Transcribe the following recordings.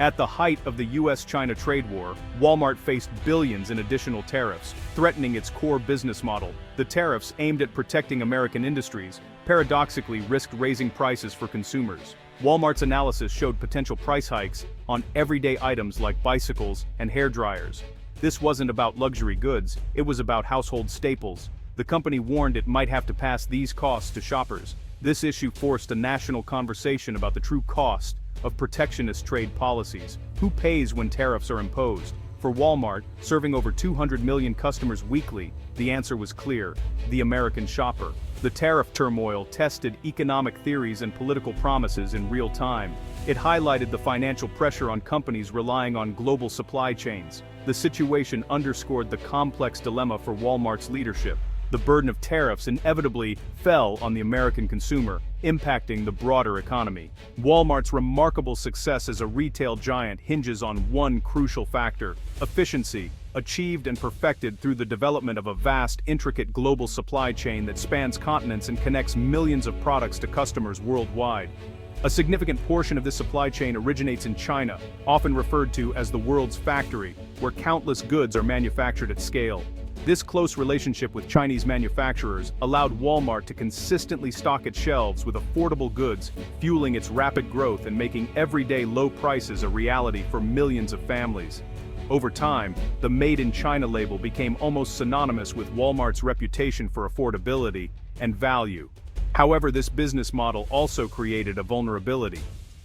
At the height of the US-China trade war, Walmart faced billions in additional tariffs, threatening its core business model. The tariffs, aimed at protecting American industries, paradoxically risked raising prices for consumers. Walmart's analysis showed potential price hikes on everyday items like bicycles and hair dryers. This wasn't about luxury goods, it was about household staples. The company warned it might have to pass these costs to shoppers. This issue forced a national conversation about the true cost of protectionist trade policies. Who pays when tariffs are imposed? For Walmart, serving over 200 million customers weekly, the answer was clear: the American shopper. The tariff turmoil tested economic theories and political promises in real time. It highlighted the financial pressure on companies relying on global supply chains. The situation underscored the complex dilemma for Walmart's leadership. The burden of tariffs inevitably fell on the American consumer, impacting the broader economy. Walmart's remarkable success as a retail giant hinges on one crucial factor: efficiency, achieved and perfected through the development of a vast, intricate global supply chain that spans continents and connects millions of products to customers worldwide. A significant portion of this supply chain originates in China, often referred to as the world's factory, where countless goods are manufactured at scale. This close relationship with Chinese manufacturers allowed Walmart to consistently stock its shelves with affordable goods, fueling its rapid growth and making everyday low prices a reality for millions of families. Over time, the Made in China label became almost synonymous with Walmart's reputation for affordability and value. However, this business model also created a vulnerability.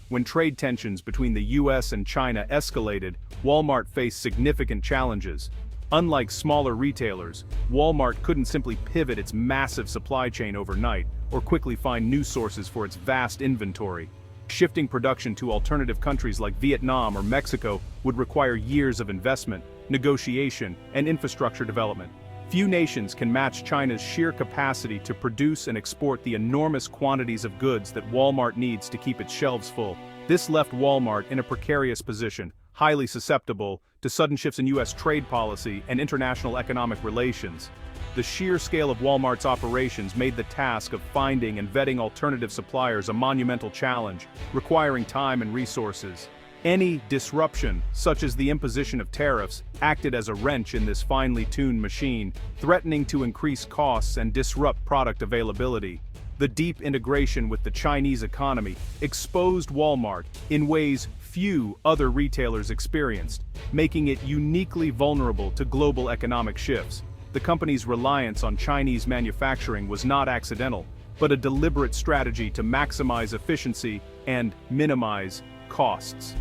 When trade tensions between the US and China escalated, Walmart faced significant challenges. Unlike smaller retailers, Walmart couldn't simply pivot its massive supply chain overnight or quickly find new sources for its vast inventory. Shifting production to alternative countries like Vietnam or Mexico would require years of investment, negotiation, and infrastructure development. Few nations can match China's sheer capacity to produce and export the enormous quantities of goods that Walmart needs to keep its shelves full. This left Walmart in a precarious position, highly susceptible to sudden shifts in US trade policy and international economic relations. The sheer scale of Walmart's operations made the task of finding and vetting alternative suppliers a monumental challenge, requiring time and resources. Any disruption, such as the imposition of tariffs, acted as a wrench in this finely tuned machine, threatening to increase costs and disrupt product availability. The deep integration with the Chinese economy exposed Walmart in ways few other retailers experienced, making it uniquely vulnerable to global economic shifts. The company's reliance on Chinese manufacturing was not accidental, but a deliberate strategy to maximize efficiency and minimize costs.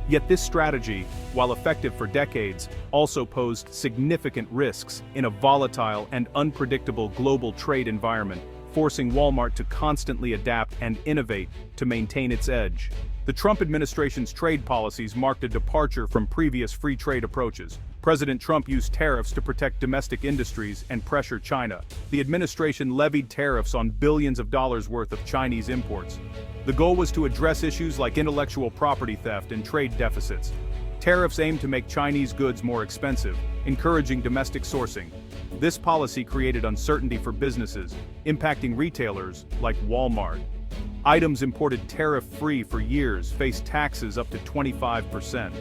Yet this strategy, while effective for decades, also posed significant risks in a volatile and unpredictable global trade environment, forcing Walmart to constantly adapt and innovate to maintain its edge. The Trump administration's trade policies marked a departure from previous free trade approaches. President Trump used tariffs to protect domestic industries and pressure China. The administration levied tariffs on billions of dollars worth of Chinese imports. The goal was to address issues like intellectual property theft and trade deficits. Tariffs aimed to make Chinese goods more expensive, encouraging domestic sourcing. This policy created uncertainty for businesses, impacting retailers like Walmart. Items imported tariff-free for years faced taxes up to 25%.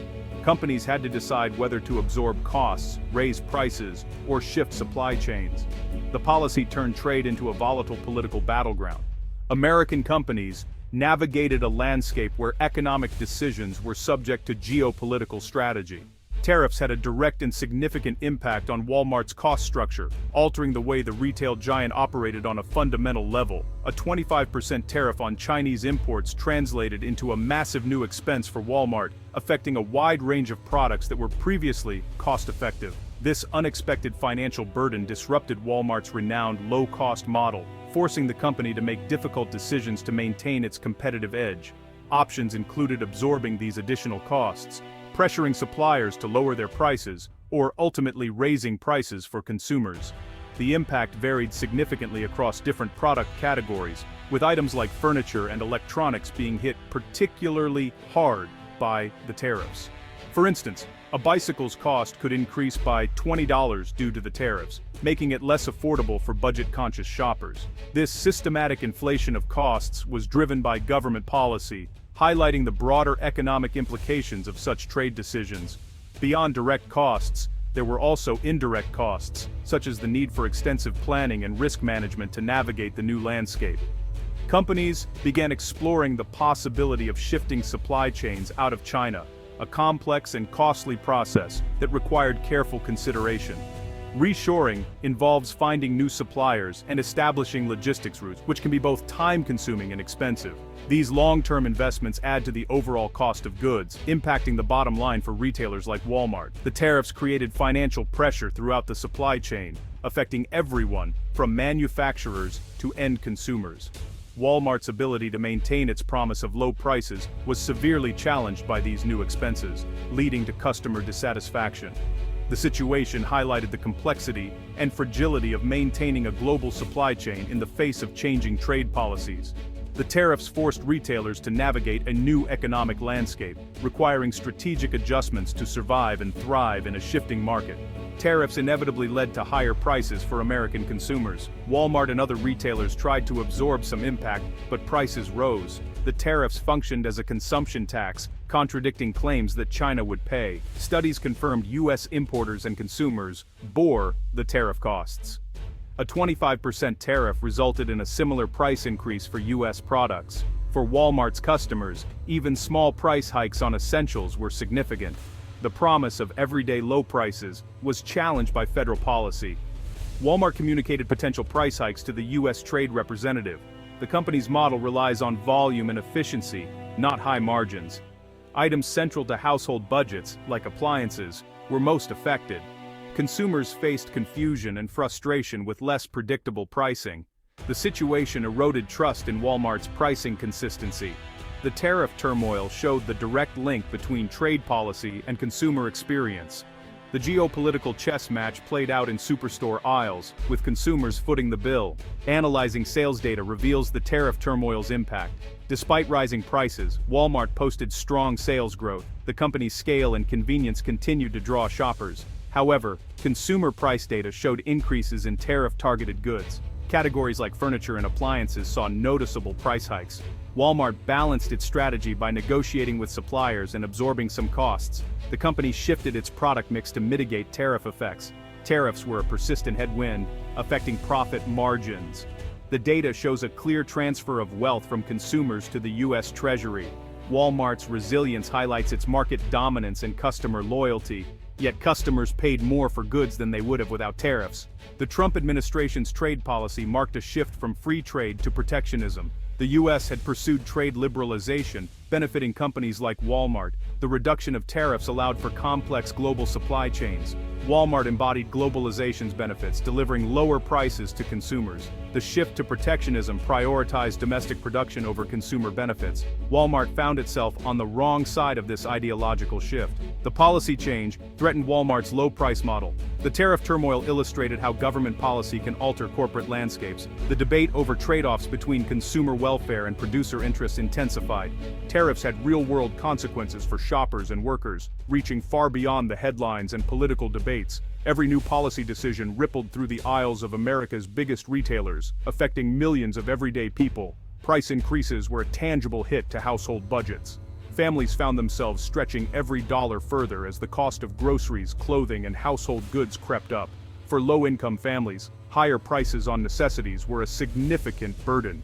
Companies had to decide whether to absorb costs, raise prices, or shift supply chains. The policy turned trade into a volatile political battleground. American companies navigated a landscape where economic decisions were subject to geopolitical strategy. Tariffs had a direct and significant impact on Walmart's cost structure, altering the way the retail giant operated on a fundamental level. A 25% tariff on Chinese imports translated into a massive new expense for Walmart, affecting a wide range of products that were previously cost-effective. This unexpected financial burden disrupted Walmart's renowned low-cost model, forcing the company to make difficult decisions to maintain its competitive edge. Options included absorbing these additional costs, pressuring suppliers to lower their prices, or ultimately raising prices for consumers. The impact varied significantly across different product categories, with items like furniture and electronics being hit particularly hard by the tariffs. For instance, a bicycle's cost could increase by $20 due to the tariffs, making it less affordable for budget-conscious shoppers. This systematic inflation of costs was driven by government policy, highlighting the broader economic implications of such trade decisions. Beyond direct costs, there were also indirect costs, such as the need for extensive planning and risk management to navigate the new landscape. Companies began exploring the possibility of shifting supply chains out of China, a complex and costly process that required careful consideration. Reshoring involves finding new suppliers and establishing logistics routes, which can be both time-consuming and expensive. These long-term investments add to the overall cost of goods, impacting the bottom line for retailers like Walmart. The tariffs created financial pressure throughout the supply chain, affecting everyone, from manufacturers to end consumers. Walmart's ability to maintain its promise of low prices was severely challenged by these new expenses, leading to customer dissatisfaction. The situation highlighted the complexity and fragility of maintaining a global supply chain in the face of changing trade policies. The tariffs forced retailers to navigate a new economic landscape, requiring strategic adjustments to survive and thrive in a shifting market. Tariffs inevitably led to higher prices for American consumers. Walmart and other retailers tried to absorb some impact, but prices rose. The tariffs functioned as a consumption tax, contradicting claims that China would pay. Studies confirmed U.S. importers and consumers bore the tariff costs. A 25% tariff resulted in a similar price increase for U.S. products. For Walmart's customers, even small price hikes on essentials were significant. The promise of everyday low prices was challenged by federal policy. Walmart communicated potential price hikes to the U.S. Trade Representative. The company's model relies on volume and efficiency, not high margins. Items central to household budgets, like appliances, were most affected. Consumers faced confusion and frustration with less predictable pricing. The situation eroded trust in Walmart's pricing consistency. The tariff turmoil showed the direct link between trade policy and consumer experience. The geopolitical chess match played out in superstore aisles, with consumers footing the bill. Analyzing sales data reveals the tariff turmoil's impact. Despite rising prices, Walmart posted strong sales growth. The company's scale and convenience continued to draw shoppers. However, consumer price data showed increases in tariff-targeted goods. Categories like furniture and appliances saw noticeable price hikes. Walmart balanced its strategy by negotiating with suppliers and absorbing some costs. The company shifted its product mix to mitigate tariff effects. Tariffs were a persistent headwind, affecting profit margins. The data shows a clear transfer of wealth from consumers to the U.S. Treasury. Walmart's resilience highlights its market dominance and customer loyalty. Yet customers paid more for goods than they would have without tariffs. The Trump administration's trade policy marked a shift from free trade to protectionism. The U.S. had pursued trade liberalization, benefiting companies like Walmart. The reduction of tariffs allowed for complex global supply chains. Walmart embodied globalization's benefits, delivering lower prices to consumers. The shift to protectionism prioritized domestic production over consumer benefits. Walmart found itself on the wrong side of this ideological shift. The policy change threatened Walmart's low-price model. The tariff turmoil illustrated how government policy can alter corporate landscapes. The debate over trade-offs between consumer welfare and producer interests intensified. Tariffs had real-world consequences for shoppers and workers, reaching far beyond the headlines and political debates. Every new policy decision rippled through the aisles of America's biggest retailers, affecting millions of everyday people. Price increases were a tangible hit to household budgets. Families found themselves stretching every dollar further as the cost of groceries, clothing, and household goods crept up. For low-income families, higher prices on necessities were a significant burden.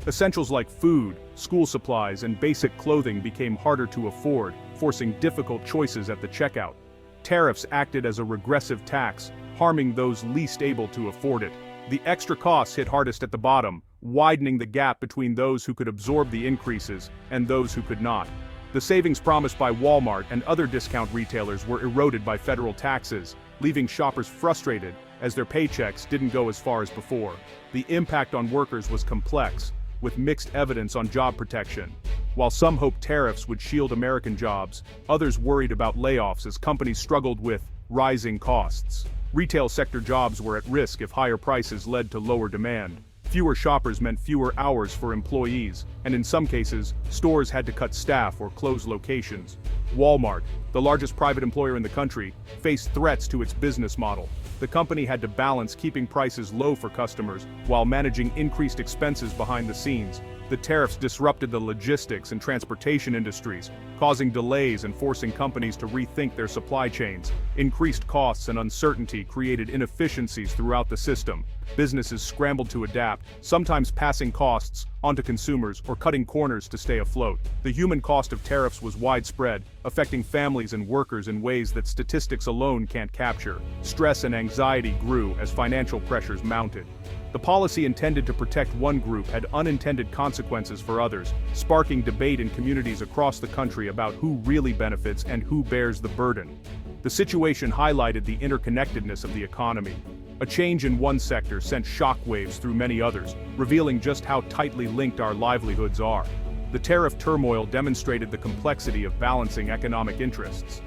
Essentials like food, school supplies, and basic clothing became harder to afford, forcing difficult choices at the checkout. Tariffs acted as a regressive tax, harming those least able to afford it. The extra costs hit hardest at the bottom, widening the gap between those who could absorb the increases and those who could not. The savings promised by Walmart and other discount retailers were eroded by federal taxes, leaving shoppers frustrated as their paychecks didn't go as far as before. The impact on workers was complex, with mixed evidence on job protection. While some hoped tariffs would shield American jobs, others worried about layoffs as companies struggled with rising costs. Retail sector jobs were at risk if higher prices led to lower demand. Fewer shoppers meant fewer hours for employees, and in some cases, stores had to cut staff or close locations. Walmart, the largest private employer in the country, faced threats to its business model. The company had to balance keeping prices low for customers while managing increased expenses behind the scenes. The tariffs disrupted the logistics and transportation industries, causing delays and forcing companies to rethink their supply chains. Increased costs and uncertainty created inefficiencies throughout the system. Businesses scrambled to adapt, sometimes passing costs onto consumers or cutting corners to stay afloat. The human cost of tariffs was widespread, affecting families and workers in ways that statistics alone can't capture. Stress and anxiety grew as financial pressures mounted. The policy intended to protect one group had unintended consequences for others, sparking debate in communities across the country about who really benefits and who bears the burden. The situation highlighted the interconnectedness of the economy. A change in one sector sent shockwaves through many others, revealing just how tightly linked our livelihoods are. The tariff turmoil demonstrated the complexity of balancing economic interests.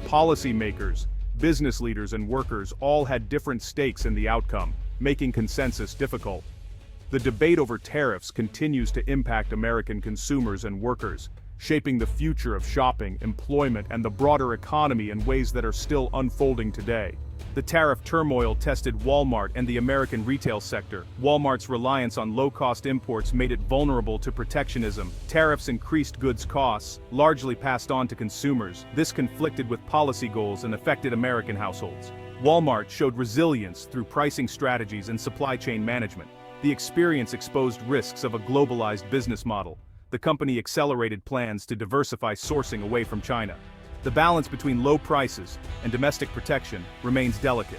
Policymakers, business leaders, and workers all had different stakes in the outcome, making consensus difficult. The debate over tariffs continues to impact American consumers and workers, shaping the future of shopping, employment, and the broader economy in ways that are still unfolding today. The tariff turmoil tested Walmart and the American retail sector. Walmart's reliance on low-cost imports made it vulnerable to protectionism. Tariffs increased goods costs, largely passed on to consumers. This conflicted with policy goals and affected American households. Walmart showed resilience through pricing strategies and supply chain management. The experience exposed risks of a globalized business model. The company accelerated plans to diversify sourcing away from China. The balance between low prices and domestic protection remains delicate.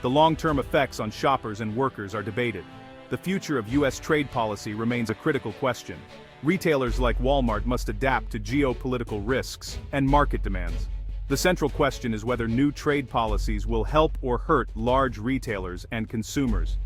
The long-term effects on shoppers and workers are debated. The future of U.S. trade policy remains a critical question. Retailers like Walmart must adapt to geopolitical risks and market demands. The central question is whether new trade policies will help or hurt large retailers and consumers.